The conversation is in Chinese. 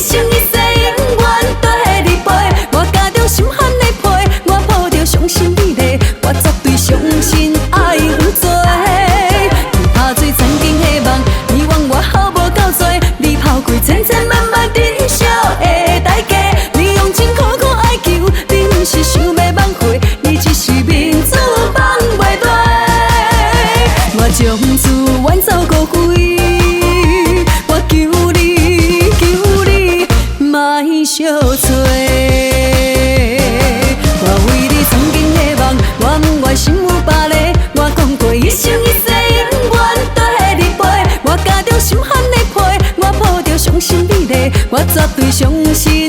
生一世永远跟你陪。我家中心罕的配，我抱着伤心美丽，我绝对相信爱有罪。你拍水曾经的梦，你枉我好无够多，你抛开千千万万珍惜的代价，你用情苦苦哀求，你不是想要挽回，你只是面子放袂落。我将自愿走孤灰，我求你，求你莫小找。我为你曾经的梦，我不愿心有别个。我讲过一生一世永远跟你陪。我家中心罕的配，我抱着伤心美丽，我绝对相信。